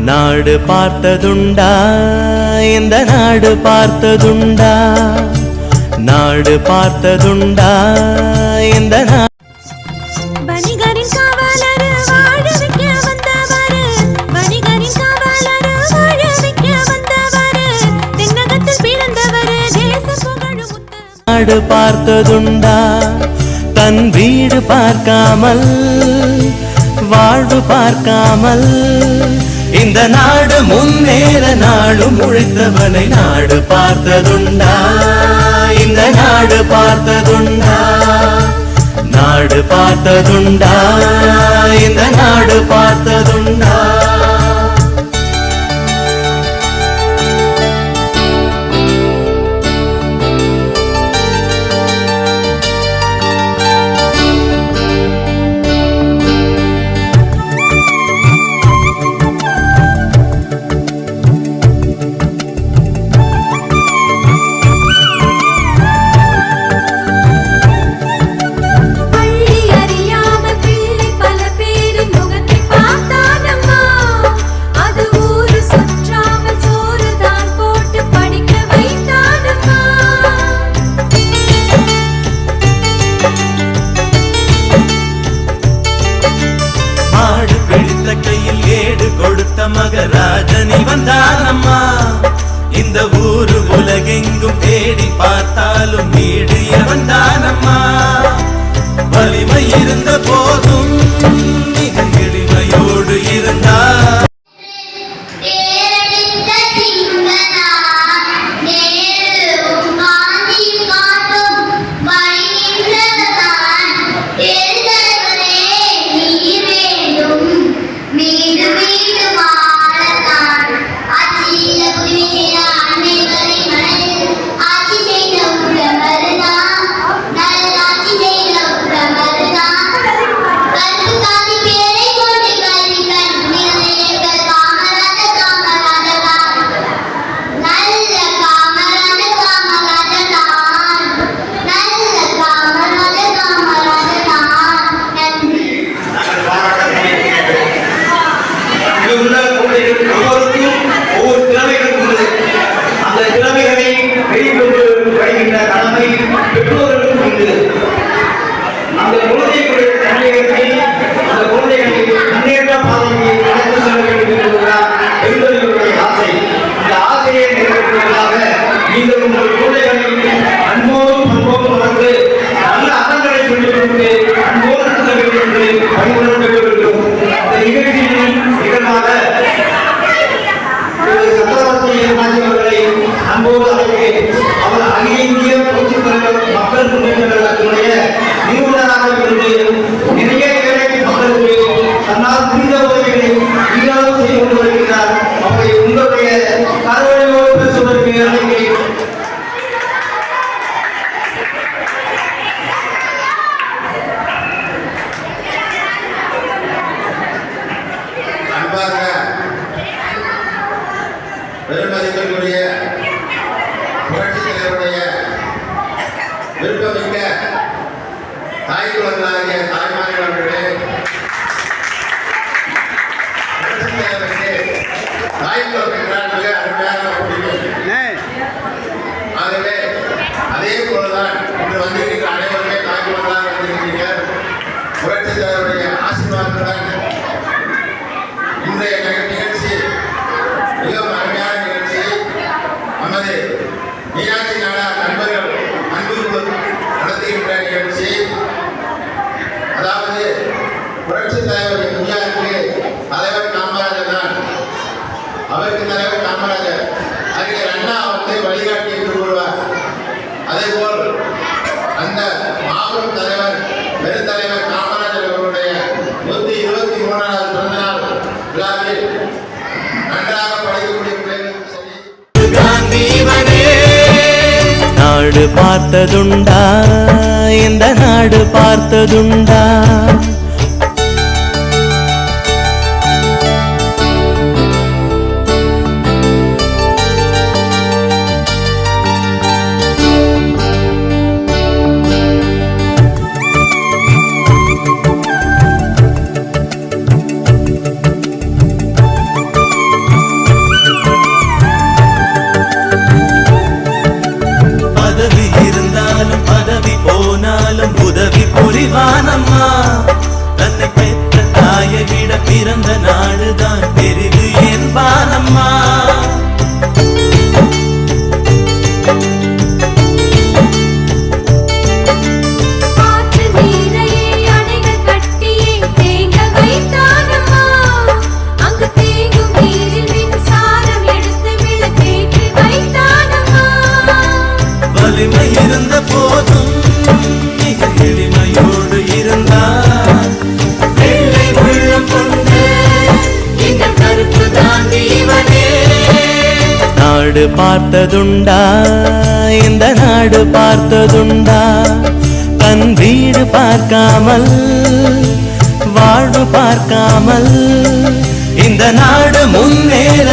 நாடு பார்த்ததுண்டா, இந்த நாடு பார்த்ததுண்டா, நாடு பார்த்ததுண்டா, இந்த வணிகரின் காவலர் வாழ வைக்க வந்தவர், வணிகரின் காவலர் வாழ வைக்க வந்தவர், தென்னகத்தில் பிறந்தவர், தேச புகழும் நாடு பார்த்ததுண்டா, தன் வீடு பார்க்காமல் வாழ்வு பார்க்காமல் இந்த நாடு முன்னேற நாடும் உழைத்தவனை நாடு பார்த்ததுண்டா, இந்த நாடு பார்த்ததுண்டா, நாடு பார்த்ததுண்டா, இந்த நாடு பார்த்ததுண்டா. மகராஜனி வந்தானம்மா, இந்த ஊரு உலகெங்கும் தேடி பார்த்தாலும் நீடிய வந்தானம்மா. வலிமை இருந்த போதும் மிக எளிமையோடு இருந்தார். பெருமதிப்பிற்குரிய புரட்சித் தலைவருடைய விருப்பமிக்க தாய் குலங்களாகிய தாய்மார்களே, புரட்சித் தலைவருக்கு தாய் குலம் என்றால் மிக அருமையாக பிடிக்கும். ஆகவே அதே போலதான் இன்று வந்திருக்கிற அனைவருமே தாய் குலங்களாக வந்திருக்கிறீர்கள். புரட்சித் தலைவருடைய ஆசீர்வாதத்துடன் இன்றைய நிகழ்ச்சி மிகவும் அருமையான நிகழ்ச்சி. நமது மீனாட்சி நாடார் நண்பர்கள் அன்பு நடத்துகின்ற நிகழ்ச்சி. அதாவது புரட்சித் தலைவர் இந்தியாவுக்கு தலைவர் காமராஜர் தான். அவருக்கு தலைவர் காமராஜர், அறிஞர் அண்ணா வழிகாட்டி என்று கூறுவார். அதே போல் அந்த மாபெரும் தலைவர் பெருந்தலைவர் காமராஜர் அவருடைய 123வது பிறந்தநாள் விழாவில் நன்றாக படிக்கக்கூடிய பிள்ளைகளும் சரி. நாடு பார்த்ததுண்டா, இந்த நாடு பார்த்ததுண்டா, இருந்த போதும் மிக எளிமையோடு இருந்தார். வெள்ளை உள்ளம் கொண்ட எங்கள் கருத்து தாண்டி இவனே. நாடு பார்த்ததுண்டா, இந்த நாடு பார்த்ததுண்டா, தன் வீடு பார்க்காமல் வாழ்வு பார்க்காமல் இந்த நாடு முன்னேற